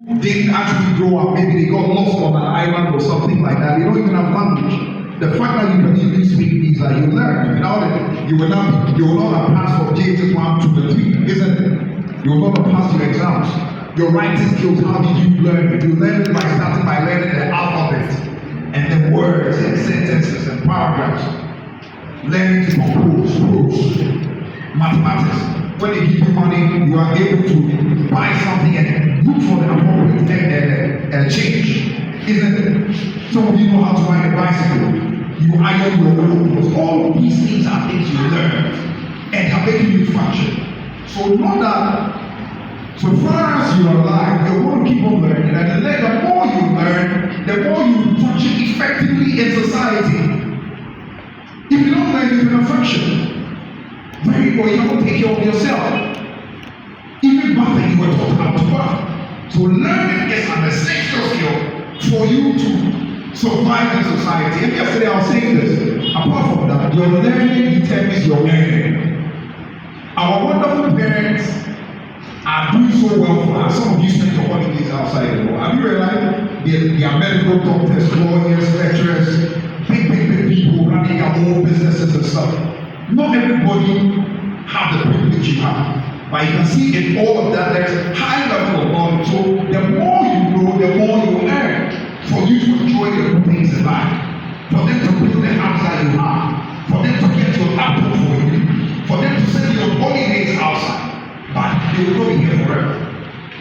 didn't actually grow up. Maybe they got lost on an island or something like that. They don't even have language. The fact that you can even speak means that you learn. Without it, you will not have passed from JSS 1, 2, and 3, isn't it? You will not have passed your exams. Your writing skills, how did you learn it? You learned it by starting by learning the alphabet and the words and sentences and paragraphs. Learning to compose, prose, mathematics. When they give you money, you are able to buy something and look for the appropriate change, isn't it? Some of you know how to ride a bicycle. You iron your clothes. All of these things are things you learn and are making you function. So know that so far as you are alive, you're going to keep on learning, and the more you learn, the more you function effectively in society. If you don't learn, you cannot function. Very well, you cannot take care of yourself. Even bathing, you were taught how to bath. So learning is an essential skill for you to survive in society. And yesterday I was saying this. Apart from that, your learning determines your learning. Our wonderful parents are doing so well for us. Some of you spend your holidays outside the world. Have you realized they are medical doctors, lawyers, lecturers, big people running their own businesses and stuff. Not everybody have the privilege you have. But you can see in all of that there's a high level of knowledge. So the more you know, the more you earn. For you to enjoy the good things in life. For them to build the house that you have. For them to get your laptop for you. For them to send your holidays outside. But they will not be here forever.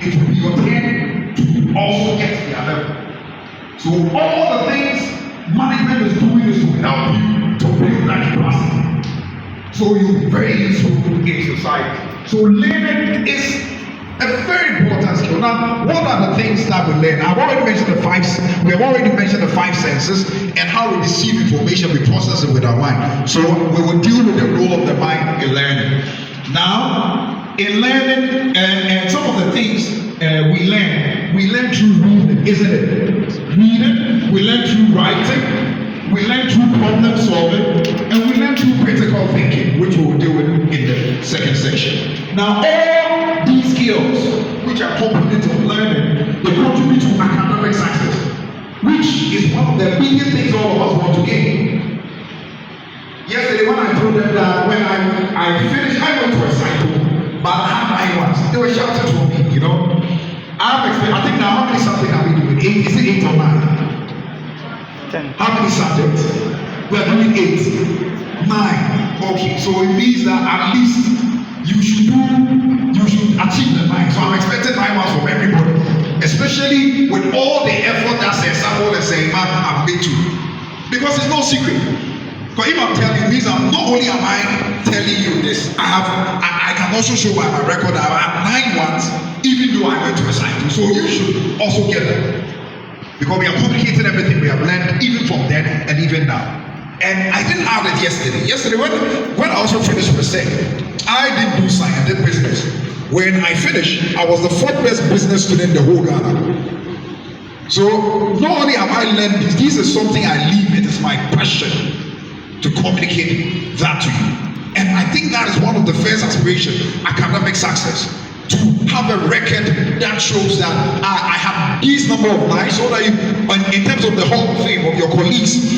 It will be your turn to also get to their level. So all the things management is doing is to help you to build that capacity. So you'll be very useful in society. So learning is a very important skill. Now, what are the things that we learn? I've already mentioned the five. We have already mentioned the five senses and how we receive information, we process it with our mind. So we will deal with the role of the mind in learning. Now, in learning, and some of the things we learn through reading, isn't it? Reading, we learn through writing, we learn through problem solving, and we learn through critical thinking, which we will deal with in the second section. Now, all these skills, which are components of learning, they contribute to academic success, which is one of the biggest things all of us want to gain. Yesterday, when I told them that when I finished, I went to a cycle, but I had 9 ones. They were shouting for me, you know. I think now, how many subjects are we doing? 8? Is it 8 or 9? 10. How many subjects? We are doing 8. 9. Okay, so it means that at least you should achieve the 9. So I'm expecting 9 ones from everybody. Especially with all the effort that Samuel and Sayman have made to. Because it's no secret. Because if I'm telling you this, not only am I telling you this, I can also show by my record that I have 9 ones, even though I went to a cycle. So you should also get them. Because we have communicated everything we have learned, even from then and even now. And I didn't have it yesterday. Yesterday, when I also finished per se, I didn't do science, I did business. When I finished, I was the 4th best business student in the whole Ghana. So not only have I learned this is something I live, it is my passion to communicate that to you. And I think that is one of the first aspirations, academic success. To have a record that shows that I have this number of lives, so that you, in terms of the Hall of Fame of your colleagues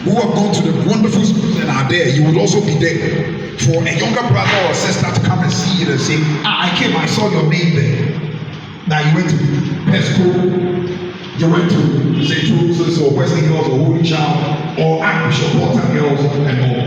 who have gone to the wonderful schools and are there, you will also be there. For a younger brother or sister to come and see you and say, I came, I saw your name there. Now you went to Pesco, you went to St. Joseph's or Wesley Hills or Holy Child or Archbishop Walter Hills and all.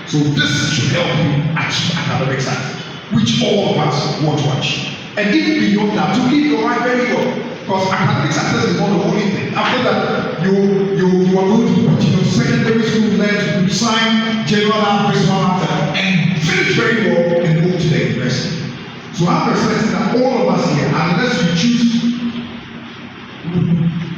So this should help you achieve academic success, which all of us want to achieve. And even beyond that, to live your life very well. Because academic success is not the only thing. After that, you are going to continue secondary school, learn to sign general and personal and finish very well and go to the university. So I'm expecting that all of us here, unless you choose,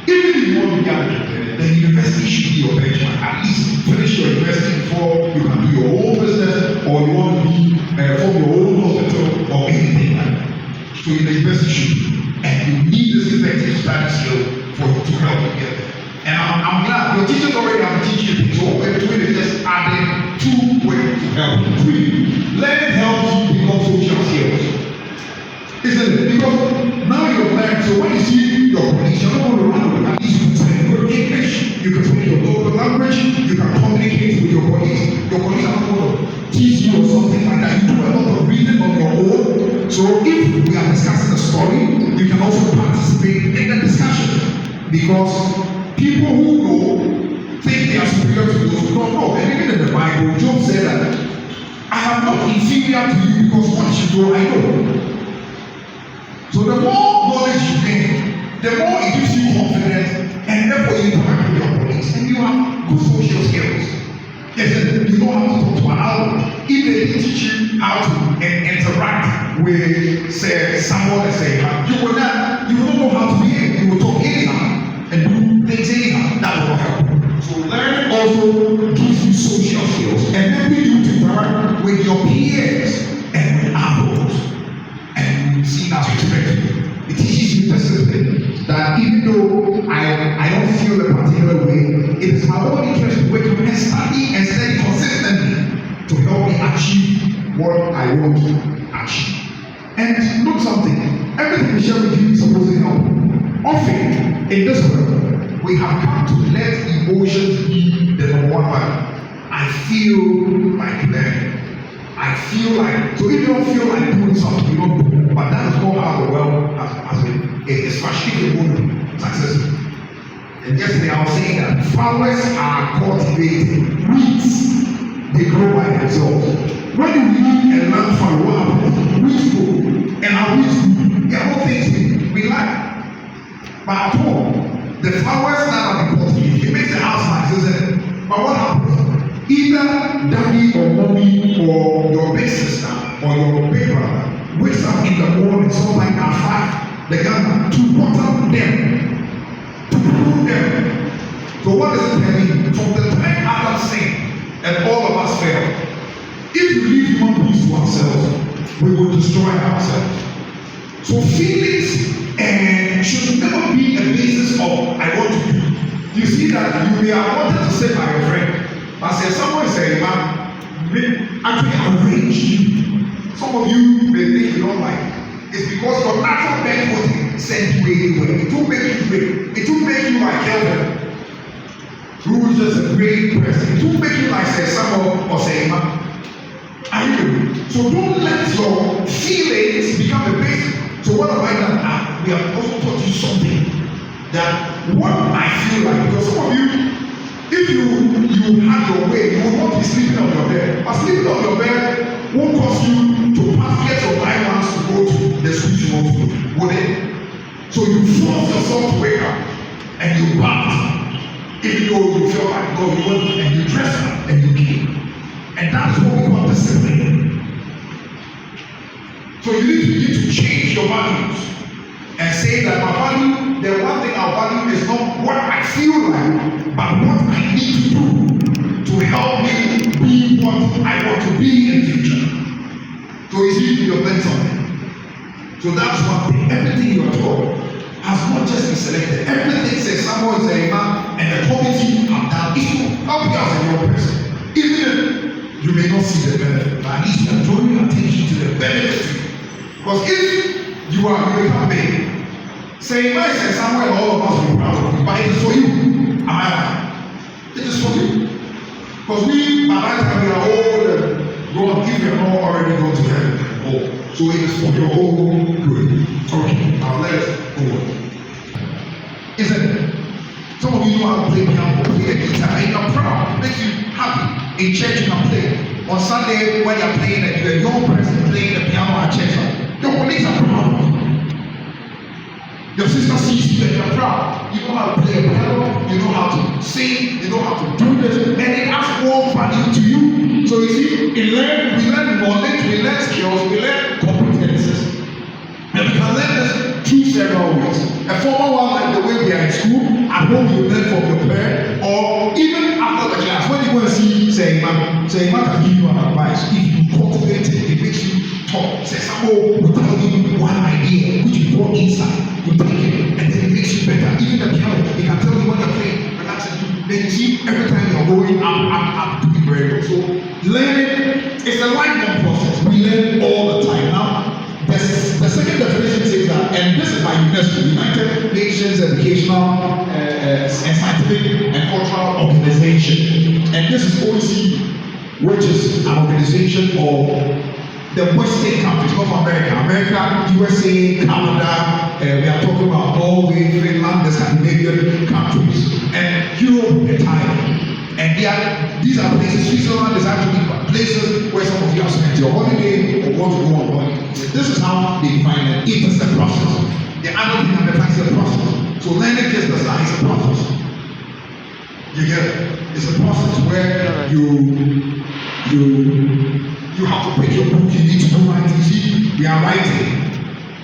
even if you want to be educated, the university should be your benchmark. At least finish your university before you can do your own business, or you want to be from your own hospital or anything like that. So the university should be. And you need this effective study skill to help you get there. And I'm glad your teachers already have teaching you. So what we're doing is just adding 2 ways to help you. Learning helps you become social skills. Isn't it? Because now you've learned so when you see your police, you're not going to run away. At least you can speak good English, you can speak your local language, you can communicate with your police. Your police are not going to teach you or something like that. You do a lot of reading on your own. So if we are discussing a story, you can also participate in the discussion. Because people who know think they are superior to those who don't know. And even in the Bible, Job said that I am not inferior to you because what you know, I know. So the more knowledge you gain, the more it gives you confidence, and therefore you interact with your colleagues, and you have good social skills. Yes, you know how to talk to an adult. If they didn't teach you how to interact with, say, someone and say, you will not know how to behave. You will talk anyhow and do things anyhow. That will not help. So learning also gives you social skills, and then you interact with your peers and with adults. And see as respectful. It teaches you discipline that even though I don't feel a particular way, it is my own interest to wake up and study consistently to help me achieve what I want to achieve. And look something, everything we share with you is supposed to help. Often in this world, we have come to let emotions be the number one value. I feel like learning. I feel like, so if you don't feel like doing something, you don't do it. But that is not how the world has been. Especially if you want to be successful. And yesterday I was saying that flowers are cultivated, weeds, they grow by themselves. When you leave a land flower, what happens? Weeds grow. And our weeds grow. They are all things we like. But at home, the flowers that are cultivated, it makes the house nice, isn't it? But what happens? Either daddy or mommy or your big sister or your big brother wakes up in the morning, sometimes at 5, the Ghana, to water them, to prove them. So what is it telling you? From the time Adam sinned and all of us failed, if you leave human beings to ourselves, we will destroy ourselves. So feelings should never be a basis of I want to do. You see that you may have wanted to say by your friend, but say someone say, man, actually arrange you. Some of you may think you don't like it. It's because your natural banquet sent you anywhere. It will make you great. It will make you like Kelvin, who is just a great person. It will make you like say someone or say, man. So don't let your feelings become a basis. So what have I done? We have also taught you something that what I feel like, because some of you, if you had your way, you will not be sleeping on your bed. But sleeping on your bed won't cause you to get your blind ones to go to the school you want to go, would it? So you force yourself to wake up and you bath. Even though you feel like God, you went and you dress up and you came. And that is what we call discipline. So you need to begin to change your values and say that my value, the one thing I value is not what I feel like, but what I need to do to help me be what I want to be in the future. So you see, you're learning something. So that's one thing. Everything you are taught has not just been selected. Everything says someone is a man and the committee have done it to help you as a young person. Even if you may not see the benefit, but at least you are drawing attention to the benefit. Because if you become big, say man says somewhere all of us will be proud of you, but it is for you. Am I right? It is for you. Because we, by that time, we are old and God, if you are not already gone to heaven, oh, so it is for your own good. Okay, now let us go on. Isn't it? Some of you know how to play piano, play a guitar, and you're proud. It makes you happy. In church, you can play. On Sunday, when you're playing, and you're a young person playing the piano at church, your colleagues are proud of you. Your sister sees you and you're proud. You know how to play a piano, you know how to sing, you know how to do this, and it adds more value to you. So you see, we learn knowledge, we learn skills, we learn competences. And we can learn this through several ways. A formal one, like the way we are in school, at home you learn from your parent, or even after the class, when you go and see, say, man can give you an advice. If you cultivate it, it makes you talk. Say, someone will tell you one idea, which you brought inside. You take it, and then it makes you better. Even the piano, it can tell you when you're playing, relax and do. Then you see, every time you're going up, doing very well. So, learning is a lifelong process. We learn all the time. Now, the second definition definition says that, and this is by UNESCO, United Nations Educational and Scientific and Cultural Organization, and this is OECD, which is an organization of the Western countries, not America, USA, Canada, we are talking about Norway, Finland, the Scandinavian countries, and Europe entirely. And these are places, Switzerland is actually places where some of you have spent your holiday or want to go on holiday. This is how they define it. It is a process. The other thing understands the process. So learning just the science is a process. You get it? It's a process where you have to pick your book. You need to know writing. See, we are writing.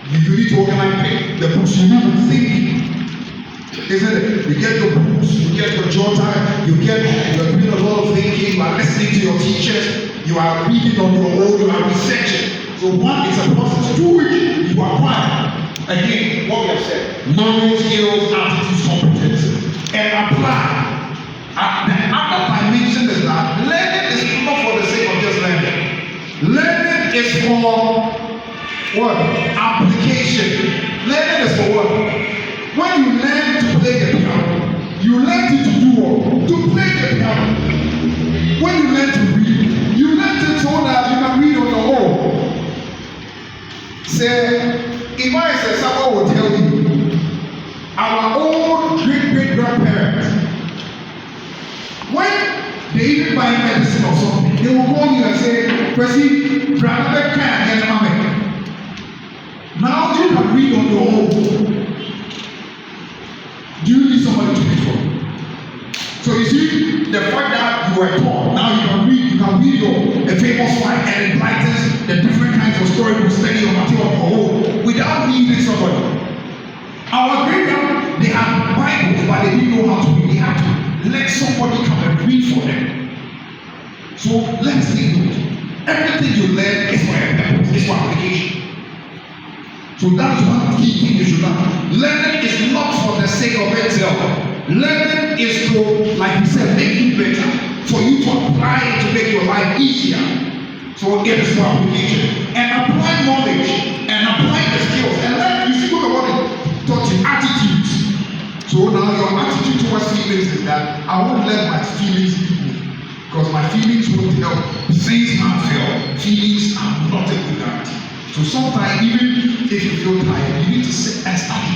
You need to organize the books. You need to think. Isn't it? You get your books, you get your jotter, you are doing a lot of thinking, you are listening to your teachers, you are reading on your own, you are researching. So one is a process, two which you acquire. Again, what we have said, knowledge, skills, attitudes, competences, and apply. The other dimension is that learning is not for the sake of just learning. Learning is for what? Application. Learning is for what? When you learn to play the piano, you learn it to do what? To play the piano. When you learn to read, you learn it so that you can read on your own. Say, if I say someone will tell you, our old great-great-grandparents, when they even buy medicine or something, they will call you and say, Percy, grandmother can't get mommy. Now you can read on your own. Do you need somebody to read for? So you see, the fact that you were taught, now you can read your famous fight and it brightens the different kinds of storybooks, study your material on your own without needing somebody. Our great-grandparents, they had Bibles, but they didn't know how to read. They had to let somebody come and read for them. So let's take note. Everything you learn is for a purpose, is for application. So that's one key thing you should learn. Learning is not for the sake of itself. Learning is to, like we said, make you better, for you to apply it to make your life easier. So it is for application. And apply knowledge and apply the skills. And then you see what I want to taught you attitudes. So now your attitude towards feelings is that I won't let my feelings lead me. Because my feelings won't help. Things can't fail. Feelings are not a good guarantee. So sometimes, even if you feel tired, you need to sit and study.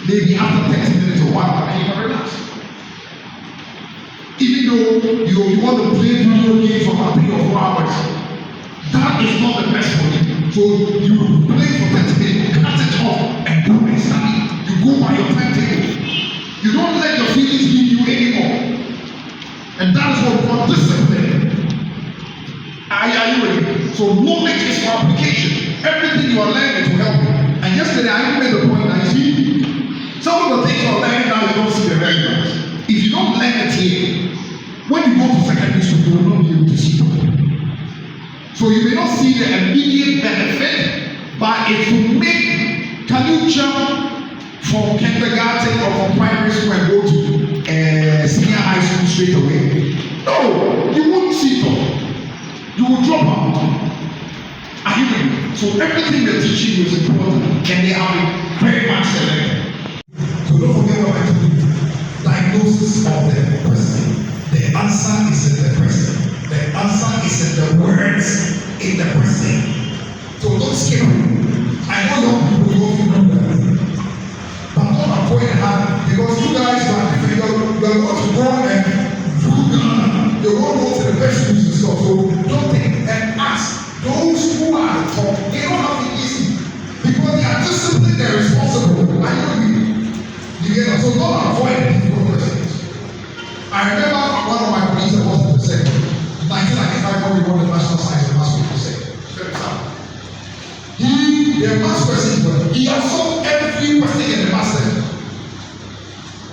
Maybe after 30 minutes or 1 hour, you can relax. Even though you want to play video games for about 3 or 4 hours, that is not the best for you. So you play for 30 minutes, cut it off, and go and study. You go by your timetable. You don't let your feelings lead you anymore. And that is what we call discipline. Are you ready? So knowledge is for application. Everything you are learning will help you. And yesterday I made the point that you see, some of the things you are learning now you don't see the relevance. If you don't learn it here, when you go to secondary school, you will not be able to see it. So you may not see the immediate benefit, but it will make, can you jump from kindergarten or from primary school and go to senior high school straight away? No, you won't see it. You will drop out. Are you ready? So everything they're teaching you is important, and they have been very much selected. So don't forget what I told you. Diagnosis of the person. The answer is in the person. The answer is in the words in the person. So don't skip it. I know young people don't know that. But don't avoid that because you guys are different. You're going to go and you're going to go to the best schools and stuff. So don't think and ask. Those who are taught, they don't have it easy because they are disciplined, they're responsible. I know you get it. So don't avoid difficult questions. I remember one of my colleagues that was in the sector. In 1995, when we won the national science and maths people said, for example, their maths questions were, he also every question in the maths sector.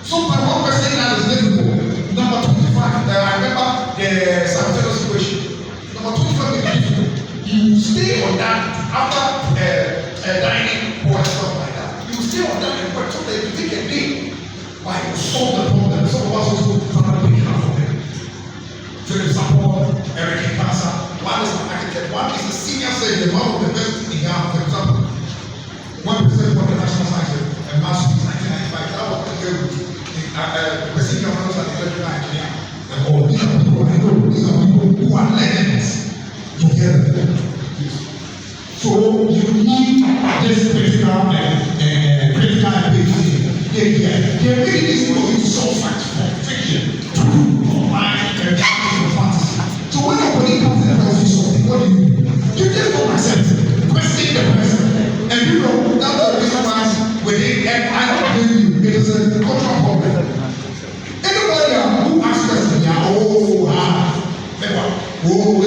Sometimes one question that is difficult. Number 25, I remember the simultaneous equation. Number 25 is difficult. You stay on that after dining or stuff like that. You stay on that and work so that you take a day. Why you solve the problem? Some of us also try to pick it up for them. For example, Eric Cancer, one is an architect, one is a senior surgeon, one of the best in Ghana, for example. need this critical ability. They're really easy for you to solve facts for fiction, true, mind, and fantasy. So when a body comes and tells you something, what do? You just don't accept it. Question the person. And you know, that's the reason why within, and I don't blame you, it is a cultural problem. Anybody who asks questions, we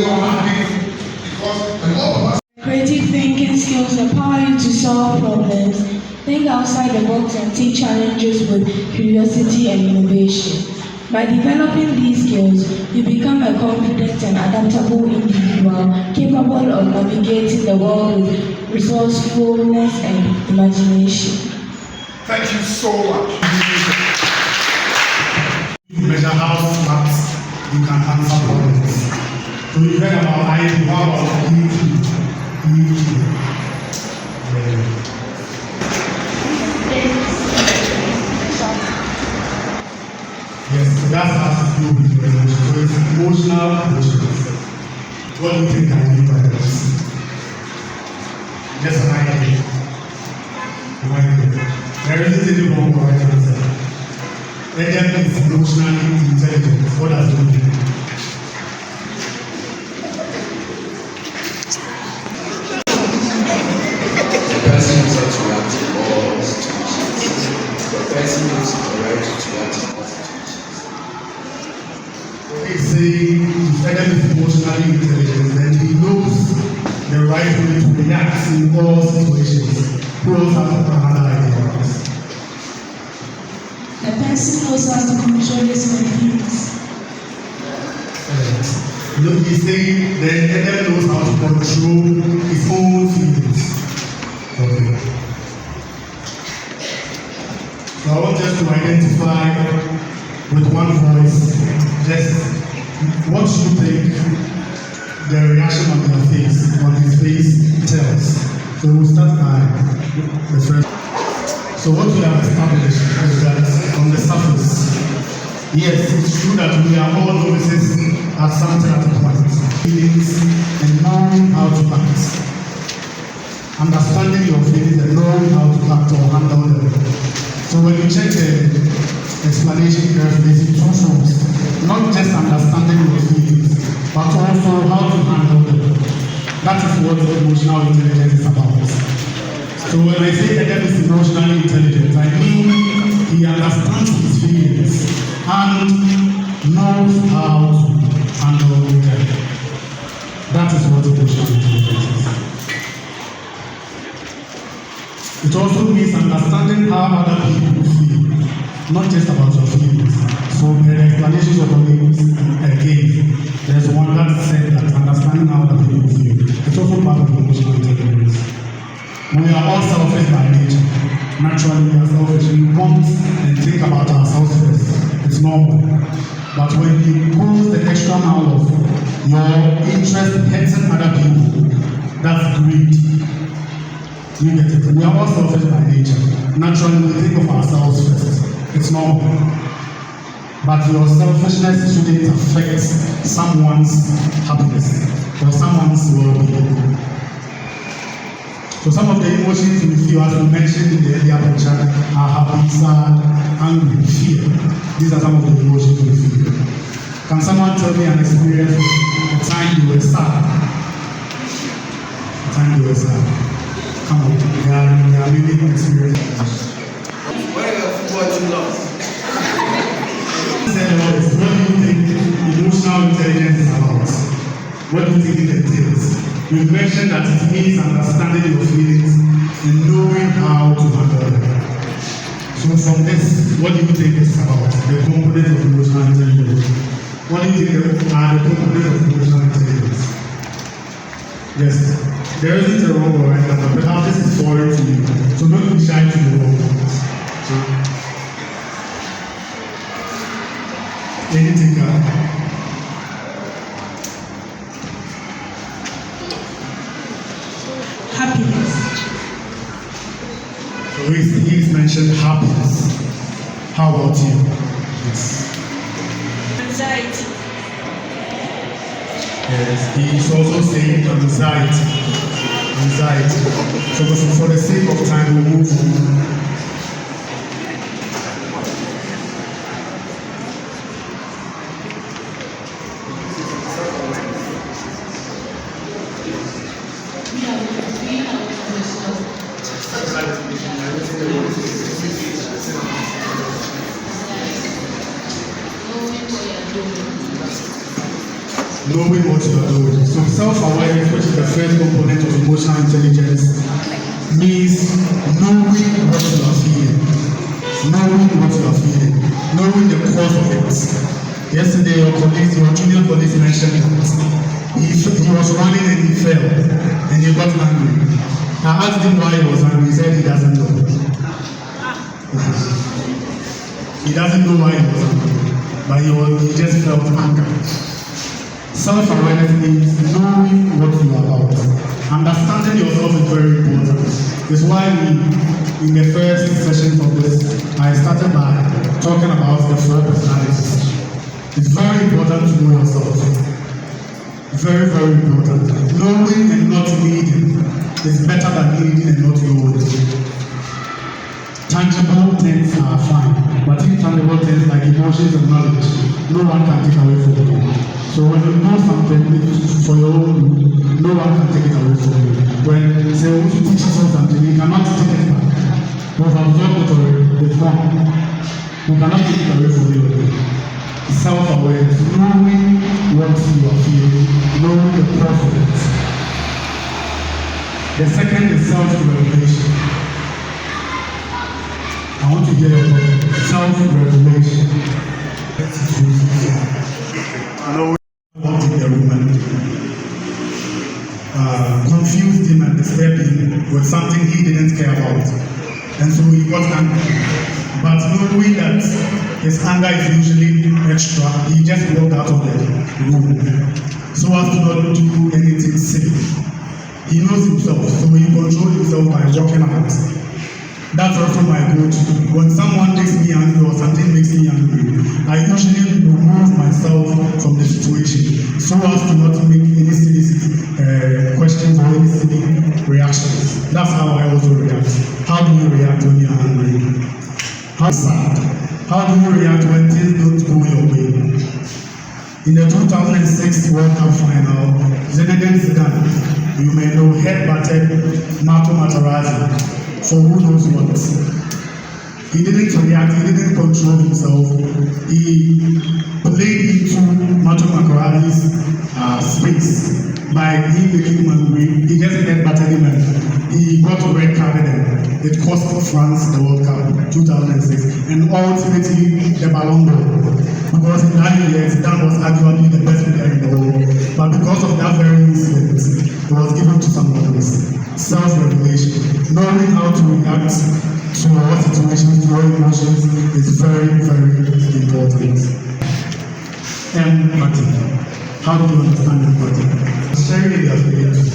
are happy because a lot of us. Creative thinking skills empower you to solve problems, think outside the box, and take challenges with curiosity and innovation. By developing these skills, you become a confident and adaptable individual, capable of navigating the world with resourcefulness and imagination. Thank you so much. Measure how smart you can answer problems. So you read about IQ, how about EQ? Yes, so that has to do with your emotions. So it's emotional emotions. What do you think I mean by this? Just an idea. There isn't any wrong or right answer. Adam is emotionally intelligent. What does it mean? The person needs to react to all situations. The person needs to react to all situations. Okay, say if Adam is emotionally intelligent, then he knows the right way to react in all situations. Who else has another idea? A person knows how to control his own feelings. Look, he's saying that Adam knows how to control his own feelings. Okay. So I want us to identify with one voice just what you think the reaction on your face, on his face tells. So we'll start by the first. So what we have established is that on the surface, yes, it's true that we are all novices at something at a point. Feelings and knowing how to act. Understanding your feelings and knowing how to act or handle them. So when you check the explanation carefully, it shows not just understanding your feelings, but also how to handle them. That is what emotional intelligence is about. So when I say Adam is emotionally intelligent, I mean he understands his feelings and knows how to handle them. That is what emotional intelligence is. It also means understanding how other people feel, not just about your feelings. So the explanations of the names again, there's one that said that understanding how other people feel. It's also part of emotional intelligence. We are all selfish by nature. Naturally, we are selfish. We want and think about ourselves first. It's normal. But when you go the extra mile of your interest in hurting other people, that's greed. You get it? We are all selfish by nature. Naturally, we think of ourselves first. It's normal. But your selfishness shouldn't affect someone's happiness or someone's well-being. So some of the emotions we feel, as we mentioned in the earlier lecture, are happy, sad, angry, fear. These are some of the emotions we feel. Can someone tell me an experience of the time you were sad? The time you were sad. Come on, we are living experiences. When you are football team lost. What do you think emotional intelligence is about? What do you think it entails? You mentioned that it means understanding your feelings and knowing how to handle them. So from this, what do you think it's about? The component of emotional intelligence. What do you think are the components of emotional intelligence? Yes, there isn't a wrong or right answer, but how this is foreign to you. So don't be shy to the wrong ones. So, anything Happiness. So he's mentioned happiness. How about you? Yes. Anxiety. Yes, he's also saying anxiety. anxiety. So for the sake of time, we'll move on. Knowing what you are doing. So self-awareness, which is the first component of emotional intelligence, means knowing what you are feeling. Knowing what you are feeling. Knowing the cause of it. Yesterday, your junior colleague mentioned that he was running and he fell and he got angry. I asked him why he was angry. He said he doesn't know. He doesn't know why he was angry, but he just felt anger. Self-awareness means knowing what you are about. Understanding yourself is very important. It's why in the first session of this, I started by talking about the 4 personalities. It's very important to know yourself. Very, very important. Knowing and not needing is better than needing and not knowing. Tangible things are fine, but intangible things like emotions and knowledge, no one can take away from you. So when you know something for your own good, no one can take it away from you. When say we should teach you something, you cannot take it back. You have absorbed it already, it's gone. You cannot take it away from you again. Self-awareness, knowing what you are feeling, knowing the cause of it. The second is self-revelation. I want to hear your thoughts. Self-revelation. Knowing what in the woman confused him and disturbed him with something he didn't care about. And so he got angry. But knowing that his anger is usually extra, he just walked out of the room so as to not do anything silly. He knows himself, so he controls himself by walking out. That's also my go-to. When someone makes me angry or something makes me angry, I usually remove myself from the situation so as to not make any silly questions or any silly reactions. That's how I also react. How do you react when you're angry? How sad? How do you react when things don't go your way? In the 2006 World Cup final, Zinedine Zidane, you may know, headbutted Marco Materazzi for who knows what. He didn't react, he didn't control himself. He played into Marco Materazzi's space by him making him angry. He just headbutted him and he got red carded and it cost France the World Cup 2006 and ultimately the Ballon d'Or. Because in that year, Zidane was arguably the best player in the world. But because of that very incident, it was given to someone else. Self-regulation, knowing how to react to our situations, to our emotions is very, very important. Empathy. How do you understand empathy? Sharing your experience.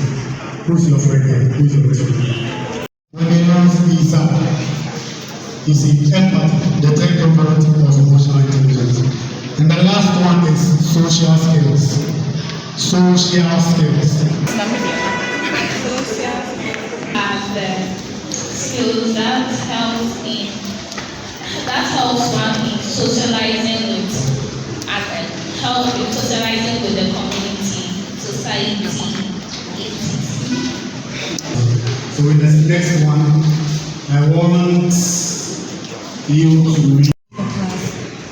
Who's your friend here? Who's your best friend? When you learn Isa, you see empathy, the third component of emotional intelligence. And the last one is social skills. Social skills. Skills that helps one in socializing with others, help in socializing with the community, society, So in the next one, I want you to read.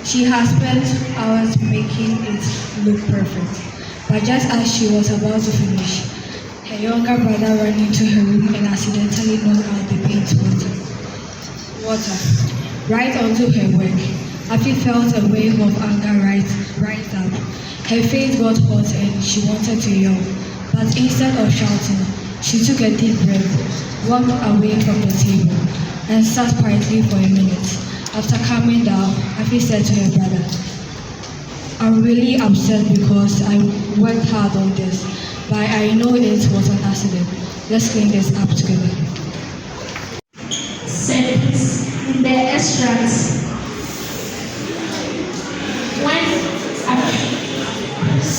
She has spent hours making it look perfect, but just as she was about to finish, her younger brother ran into her room and accidentally knocked out the paint water right onto her work. Afi felt a wave of anger rise up. Her face got hot and she wanted to yell, but instead of shouting, she took a deep breath, walked away from the table, and sat quietly for a minute. After calming down, Afi said to her brother, "I'm really upset because I worked hard on this, but I know it was an accident. Let's clean this up together." Sentence in the extracts. When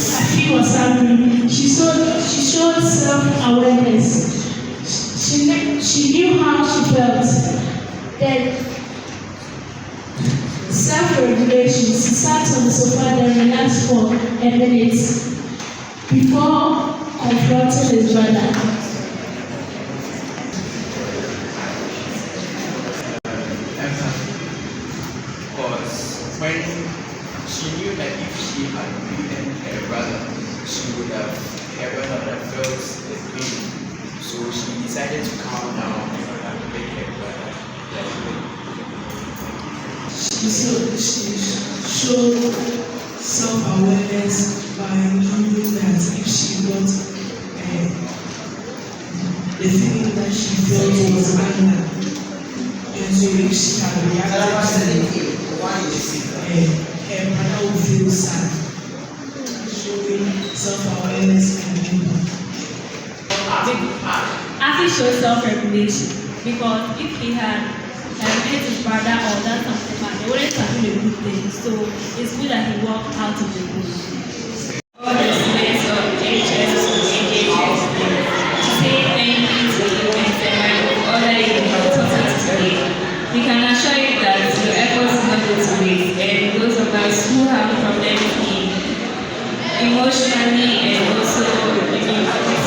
Afi was angry, she showed self-awareness. She knew how she felt. Then, self-regulation. She sat on the sofa and relaxed for a minute before confronting his brother. Because when she knew that if she had beaten her brother, she would have, her brother would have felt the pain. So she decided to calm down in order to make her brother better. She showed self-awareness by knowing that if she got the feeling that she felt was anger, and so if she had reacted to her brother would feel sad. Showing self-awareness and empathy. Actually shows self-regulation, because if he had hit his brother or done something bad, they wouldn't have been a good thing. So it's good that he walked out of the room. All the students of HS to say thank you to you and all that you have taught us today. We can assure you that your efforts will not go to waste, and those of us who have problems emotionally and also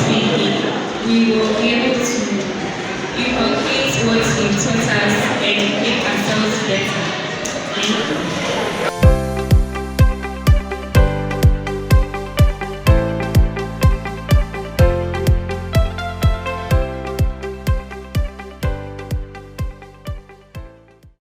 speaking, we will be able to inculcate what you taught us and make ourselves better. Thank you.